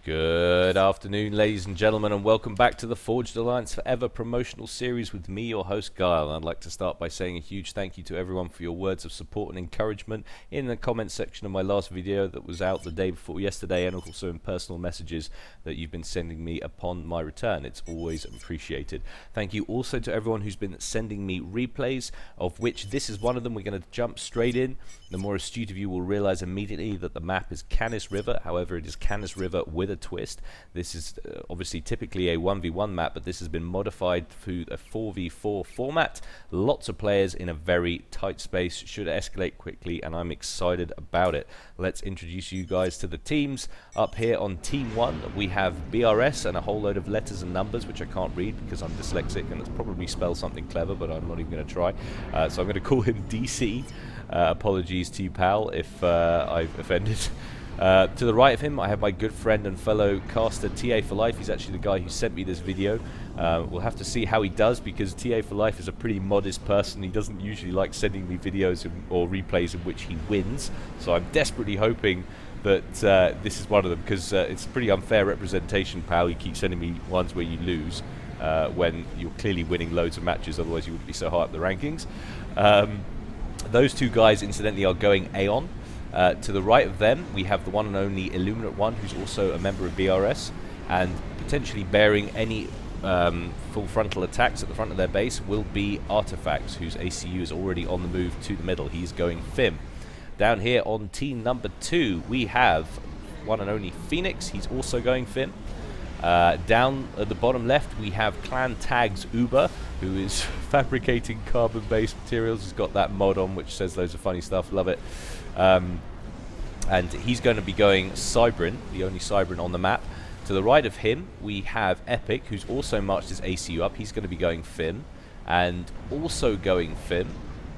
Good afternoon, ladies and gentlemen, and welcome back to the Forged Alliance Forever promotional series with me, your host, Guile. And I'd like to start by saying a huge thank you to everyone for your words of support and encouragement in the comments section of my last video that was out the day before yesterday, and also in personal messages that you've been sending me upon my return. It's always appreciated. Thank you also to everyone who's been sending me replays, of which this is one of them. We're going to jump straight in. The more astute of you will realize immediately that the map is Canis River. However, it is Canis River with a twist. This is obviously typically a 1v1 map, but this has been modified to a 4v4 format. Lots of players in a very tight space, should escalate quickly, and I'm excited about it. Let's introduce you guys to the teams. Up here on Team 1, we have BRS and a whole load of letters and numbers, which I can't read because I'm dyslexic, and it's probably spelled something clever, but I'm not even going to try. So I'm going to call him DC. Apologies to you, pal, if I've offended. To the right of him, I have my good friend and fellow caster, TA for Life. He's actually the guy who sent me this video. We'll have to see how he does, because TA for Life is a pretty modest person. He doesn't usually like sending me videos or replays in which he wins. So I'm desperately hoping that this is one of them, because it's a pretty unfair representation, pal. You keep sending me ones where you lose when you're clearly winning loads of matches, otherwise you wouldn't be so high up the rankings. Those two guys, incidentally, are going Aeon. To the right of them, we have the one and only Illuminate One, who's also a member of BRS, and potentially bearing any full frontal attacks at the front of their base will be Artifacts, whose ACU is already on the move to the middle. He's going FIM. Down here on team number 2, we have one and only Phoenix. He's also going FIM. Down at the bottom left, we have Clan Tags Uber, who is fabricating carbon-based materials. He's got that mod on which says loads of funny stuff. Love it. And he's going to be going Cybrin, the only Cybrin on the map. To the right of him, we have Epic, who's also marched his ACU up. He's going to be going FIM. And also going FIM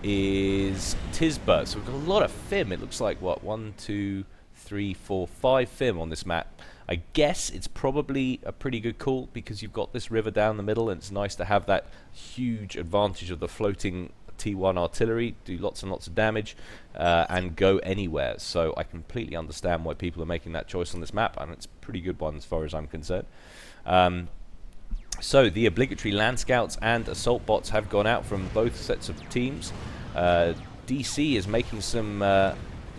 is Tisba. So we've got a lot of FIM. It looks like, what, 1, 2, 3, 4, 5 FIM on this map. I guess it's probably a pretty good call, because you've got this river down the middle, and it's nice to have that huge advantage of the floating T1 artillery, do lots and lots of damage, and go anywhere. So I completely understand why people are making that choice on this map, and it's a pretty good one as far as I'm concerned. So the obligatory land scouts and assault bots have gone out from both sets of teams. DC is making some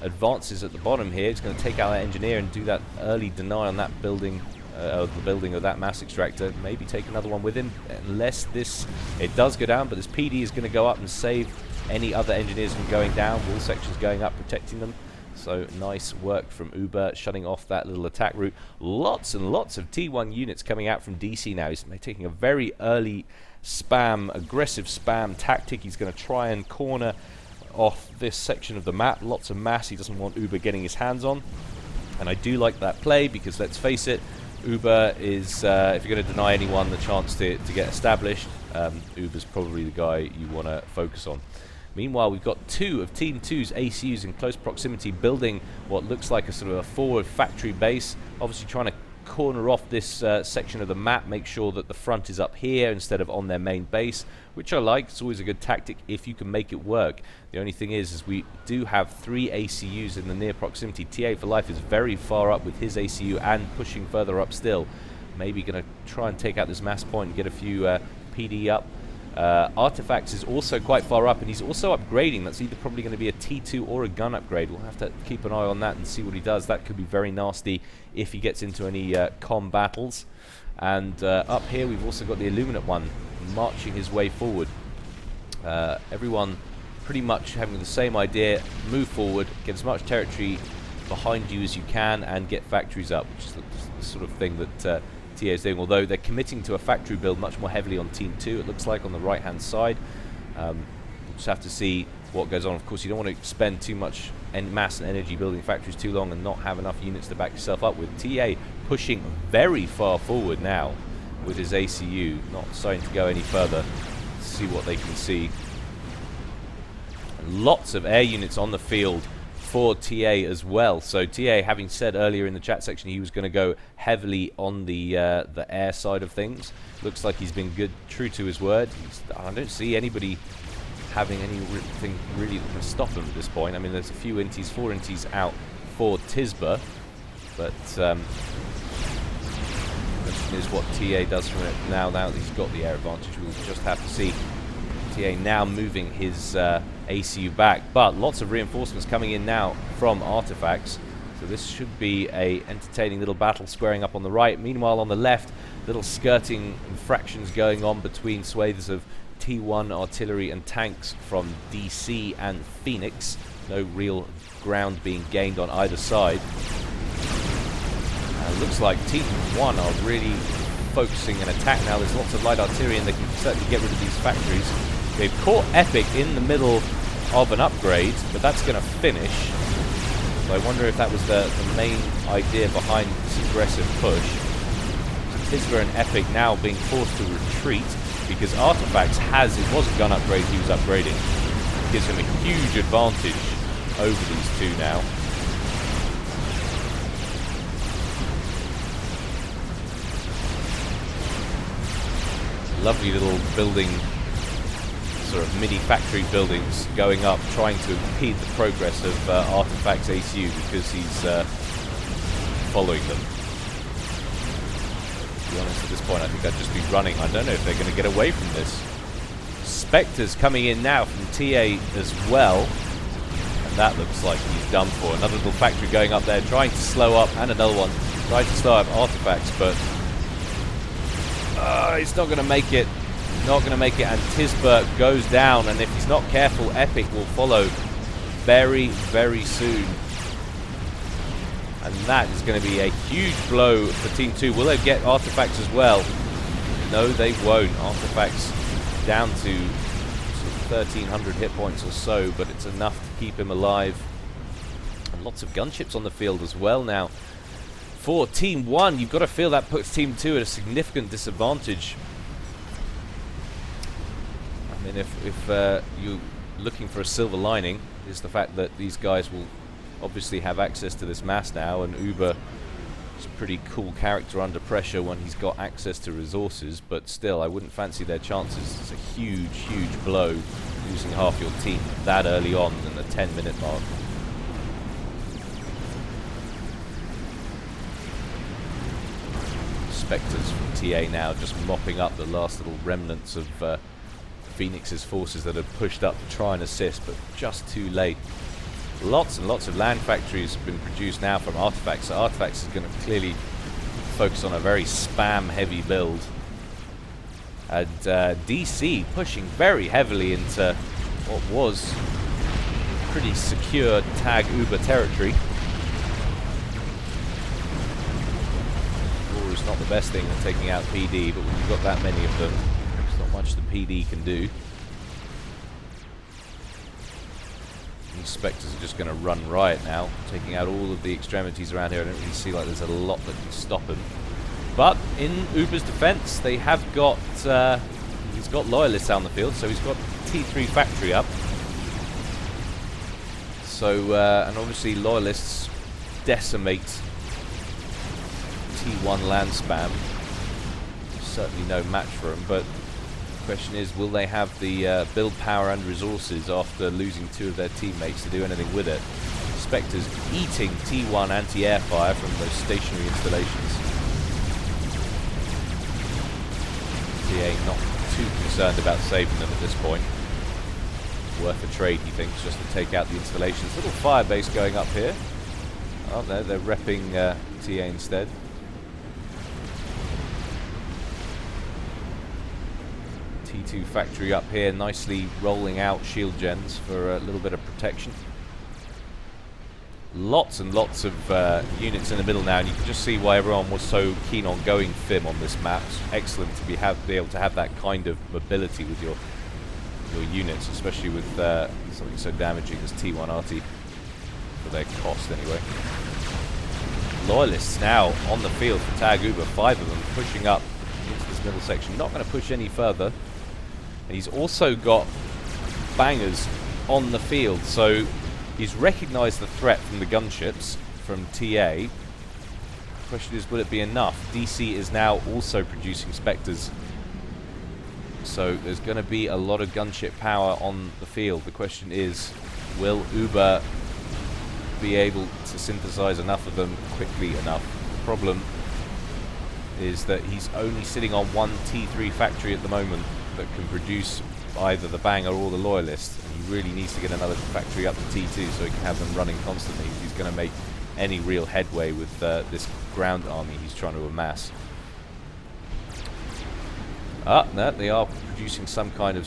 advances at the bottom here. He's going to take out that engineer and do that early deny on that building, the building of that mass extractor. Maybe take another one with him, unless it does go down, but this PD is going to go up and save any other engineers from going down. Wall sections going up, protecting them. So nice work from Uber, shutting off that little attack route. Lots and lots of T1 units coming out from DC now. He's taking a very early spam, aggressive spam tactic. He's going to try and corner off this section of the map. Lots of mass he doesn't want Uber getting his hands on, and I do like that play, because let's face it, Uber is, if you're going to deny anyone the chance to get established, Uber's probably the guy you want to focus on. Meanwhile, we've got 2 of Team 2's ACUs in close proximity, building what looks like a sort of a forward factory base, obviously trying to corner off this section of the map, make sure that the front is up here instead of on their main base, which I like. It's always a good tactic if you can make it work. The only thing is we do have 3 ACUs in the near proximity. TA for Life is very far up with his ACU and pushing further up still. Maybe going to try and take out this mass point and get a few PD up. Artifacts is also quite far up, and he's also upgrading. That's either probably going to be a T2 or a gun upgrade. We'll have to keep an eye on that and see what he does. That could be very nasty if he gets into any comm battles. And up here we've also got the Illuminate One marching his way forward. Everyone pretty much having the same idea: move forward, get as much territory behind you as you can, and get factories up, which is the sort of thing that TA is doing, although they're committing to a factory build much more heavily on Team 2, it looks like, on the right hand side. We'll just have to see what goes on. Of course, you don't want to spend too much mass and energy building factories too long and not have enough units to back yourself up with. TA pushing very far forward now with his ACU, not starting to go any further. Let's see what they can see. And lots of air units on the field for TA as well. So TA, having said earlier in the chat section he was going to go heavily on the air side of things, looks like he's been true to his word. I don't see anybody having anything really that can stop him at this point. I mean, there's a few inties, 4 inties out for Tisba, but question is what TA does from it now that he's got the air advantage. We'll just have to see. TA now moving his ACU back, but lots of reinforcements coming in now from artifacts. So this should be a entertaining little battle squaring up on the right. Meanwhile, on the left, little skirting infractions going on between swathes of T1 artillery and tanks from DC and Phoenix. No real ground being gained on either side. Looks like Team 1 are really focusing an attack now. There's lots of light artillery and they can certainly get rid of these factories. They've caught Epic in the middle of an upgrade, but that's going to finish. So I wonder if that was the main idea behind this aggressive push. Tisba and Epic now being forced to retreat because Artifacts it was a gun upgrade he was upgrading. It gives him a huge advantage over these two now. Lovely little building, sort of mini factory buildings going up, trying to impede the progress of Artifact's ACU because he's following them. To be honest, at this point, I think I'd just be running. I don't know if they're going to get away from this. Spectres coming in now from TA as well. And that looks like he's done for. Another little factory going up there, trying to slow up, and another one trying to slow up Artifacts, but he's not going to make it. Not going to make it, and Tisberg goes down, and if he's not careful, Epic will follow very, very soon. And that is going to be a huge blow for Team 2. Will they get Artifacts as well? No, they won't. Artifacts down to sort of 1,300 hit points or so, but it's enough to keep him alive. And lots of gunships on the field as well now. For Team 1, you've got to feel that puts Team 2 at a significant disadvantage. I mean, if you're looking for a silver lining, is the fact that these guys will obviously have access to this mass now, and Uber is a pretty cool character under pressure when he's got access to resources, but still, I wouldn't fancy their chances. It's a huge, huge blow, losing half your team that early on in the 10-minute mark. Spectres from TA now just mopping up the last little remnants of Phoenix's forces that have pushed up to try and assist, but just too late. Lots and lots of land factories have been produced now from Artifacts, so Artifacts is going to clearly focus on a very spam-heavy build. And DC pushing very heavily into what was pretty secure tag Uber territory. War is not the best thing at taking out PD, but when you've got that many of them, there's not much the PD can do. These Spectres are just going to run riot now, taking out all of the extremities around here. I don't really see like there's a lot that can stop him. But in Uber's defense, they have got he's got loyalists out on the field, so he's got T3 factory up. So and obviously loyalists decimate T1 land spam. Certainly no match for him, but the question is, will they have the build power and resources after losing two of their teammates to do anything with it? Spectres eating T1 anti-air fire from those stationary installations. TA not too concerned about saving them at this point. Worth a trade, he thinks, just to take out the installations. Little fire base going up here. Oh, no, they're repping TA instead. T2 factory up here, nicely rolling out shield gens for a little bit of protection. Lots and lots of units in the middle now, and you can just see why everyone was so keen on going FIM on this map. It's excellent to be able to have that kind of mobility with your units, especially with something so damaging as T1 RT, for their cost anyway. Loyalists now on the field for Tag Uber, 5 of them pushing up into this middle section, not going to push any further. And he's also got bangers on the field, so he's recognised the threat from the gunships from TA. The question is, will it be enough? DC is now also producing Spectres, so there's going to be a lot of gunship power on the field. The question is, will Uber be able to synthesize enough of them quickly enough? The problem is that he's only sitting on one T3 factory at the moment that can produce either the Banger or the Loyalist, and he really needs to get another factory up to T2 so he can have them running constantly if he's going to make any real headway with this ground army he's trying to amass. No, they are producing some kind of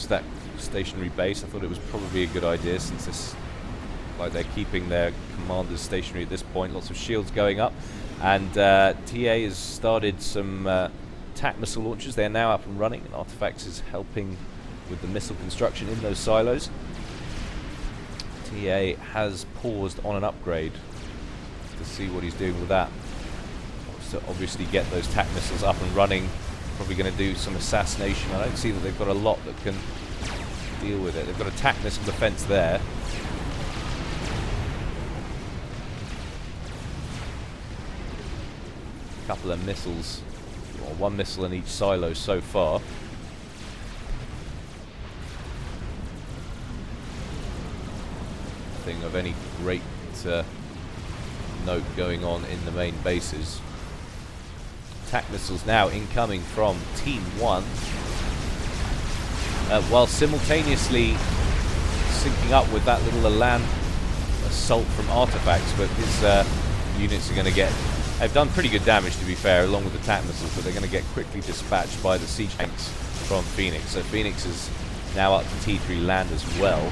stationary base. I thought it was probably a good idea, since this, like, they're keeping their commanders stationary at this point. Lots of shields going up, and TA has started some attack missile launchers. They're now up and running, and Artifacts is helping with the missile construction in those silos. TA has paused on an upgrade to see what he's doing with that. So obviously get those attack missiles up and running. Probably going to do some assassination. I don't see that they've got a lot that can deal with it. They've got attack missile defense there. A couple of missiles, or one missile in each silo so far. Nothing of any great note going on in the main bases. Attack missiles now incoming from Team 1, while simultaneously syncing up with that little land assault from Artifacts, but his units are going to get... They've done pretty good damage, to be fair, along with attack missiles, but they're going to get quickly dispatched by the siege tanks from Phoenix. So Phoenix is now up to T3 land as well.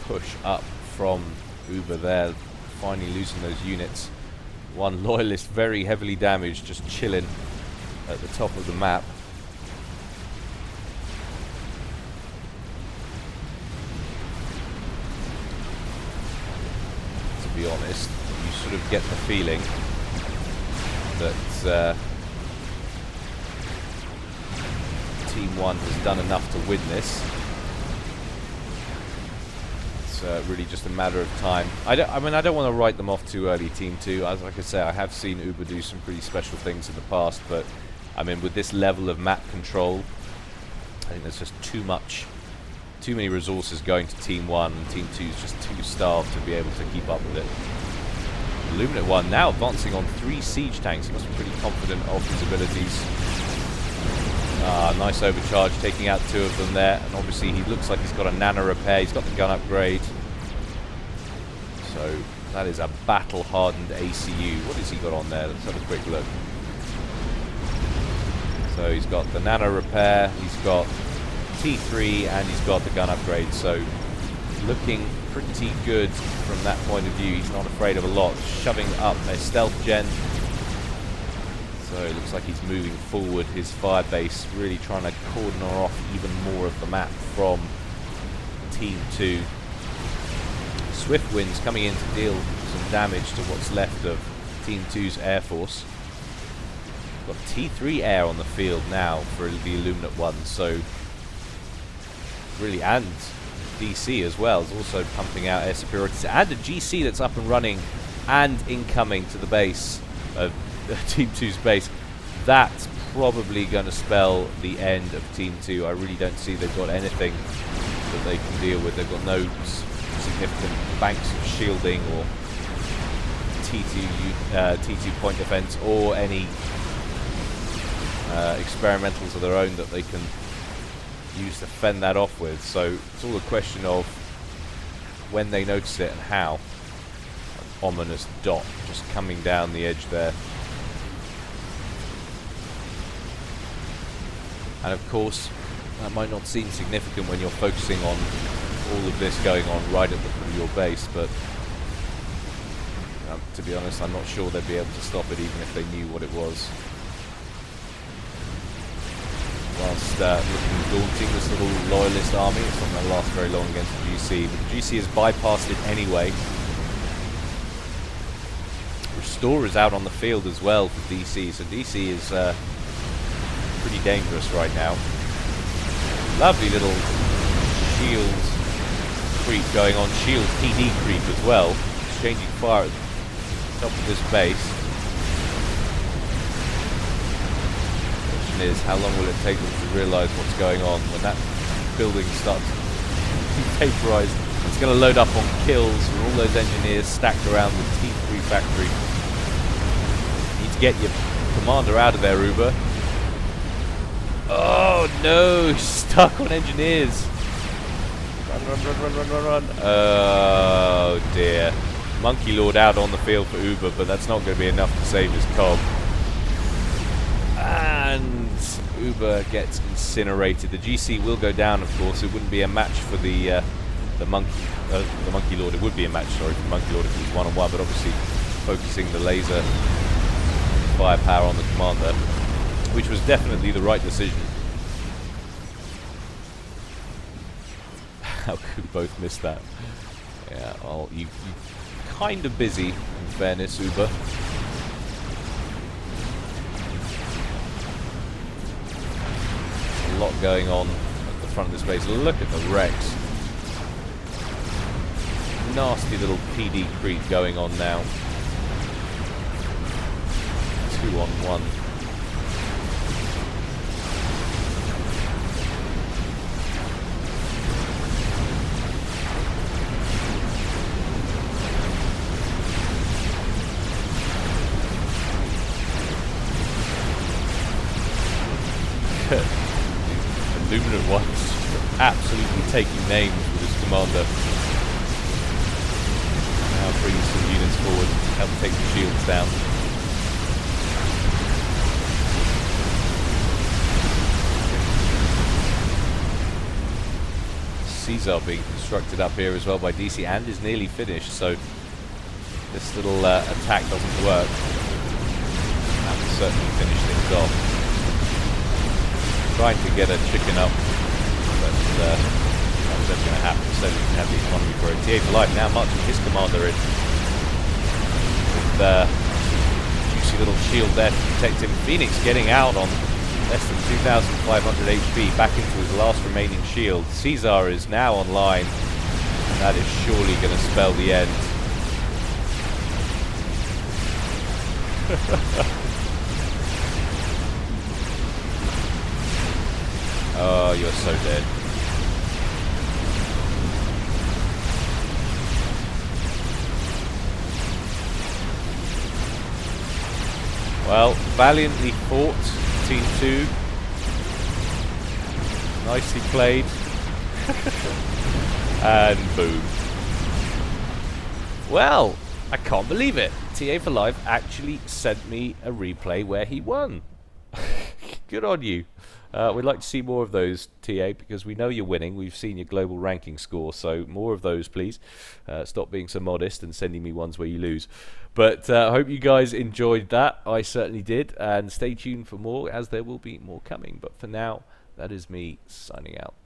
Push up from Uber there, finally losing those units. One Loyalist very heavily damaged, just chilling at the top of the map. To be honest, you sort of get the feeling that Team 1 has done enough to win this. Really just a matter of time. I mean, I don't want to write them off too early, Team 2. As like I say, I have seen Uber do some pretty special things in the past, but I mean, with this level of map control, I think there's just too many resources going to Team 1, and Team 2 is just too starved to be able to keep up with it. Illuminate 1 now advancing on 3 siege tanks. He must be pretty confident of his abilities. Nice overcharge, taking out 2 of them there, and obviously he looks like he's got a nano repair, he's got the gun upgrade. So that is a battle-hardened ACU. What has he got on there? Let's have a quick look. So he's got the nano repair, he's got T3, and he's got the gun upgrade. So looking pretty good from that point of view. He's not afraid of a lot. Shoving up a stealth gen. So it looks like he's moving forward his fire base, really trying to cordon off even more of the map from Team 2. Swift winds coming in to deal some damage to what's left of Team 2's Air Force. Got T3 air on the field now for the Illuminate 1, so really, and DC as well is also pumping out air superiority, and a GC that's up and running and incoming to the base of Team 2's base. That's probably going to spell the end of Team 2. I really don't see they've got anything that they can deal with. They've got no significant banks of shielding or T2 point defense or any experimentals of their own that they can use to fend that off with. So it's all a question of when they notice it and how. An ominous dot just coming down the edge there. And of course, that might not seem significant when you're focusing on all of this going on right at the foot of your base, but to be honest, I'm not sure they'd be able to stop it even if they knew what it was. Whilst looking daunting, this little Loyalist army, it's not going to last very long against the GC, but the GC has bypassed it anyway. Restore is out on the field as well for DC, so DC is pretty dangerous right now. Lovely little shield creep going on, shield PD creep as well, exchanging fire at the top of this base. Question is, how long will it take them to realise what's going on when that building starts to be vaporised? It's going to load up on kills with all those engineers stacked around the T3 factory. You need to get your commander out of there, Uber. Oh no, stuck on engineers. Run, run, run, run, run, run, run. Oh dear. Monkey Lord out on the field for Uber, but that's not going to be enough to save his cob. And Uber gets incinerated. The GC will go down, of course. It wouldn't be a match for the Monkey Lord. It would be a match, sorry, for the Monkey Lord if it was one-on-one, but obviously focusing the laser firepower on the commander, which was definitely the right decision. How could both miss that? Yeah, well, you kind of busy, in fairness, Uber. A lot going on at the front of this base. Look at the wrecks. Nasty little PD creep going on now. 2-on-1. Luminant ones absolutely taking names with his commander. Now bringing some units forward, help take the shields down. Caesar being constructed up here as well by DC and is nearly finished, so this little attack doesn't work. That will certainly finish things off. Trying to get a chicken up, but that was never going to happen, so we can have the economy for it. TA for Life now marching his commander in with juicy little shield there to protect him. Phoenix getting out on less than 2,500 HP, back into his last remaining shield. Caesar is now online, and that is surely going to spell the end. Oh, you're so dead. Well, valiantly fought, Team 2. Nicely played. And boom. Well, I can't believe it. TA for Life actually sent me a replay where he won. Good on you. We'd like to see more of those, TA, because we know you're winning. We've seen your global ranking score, so more of those, please. Stop being so modest and sending me ones where you lose. But I hope you guys enjoyed that. I certainly did, and stay tuned for more, as there will be more coming. But for now, that is me signing out.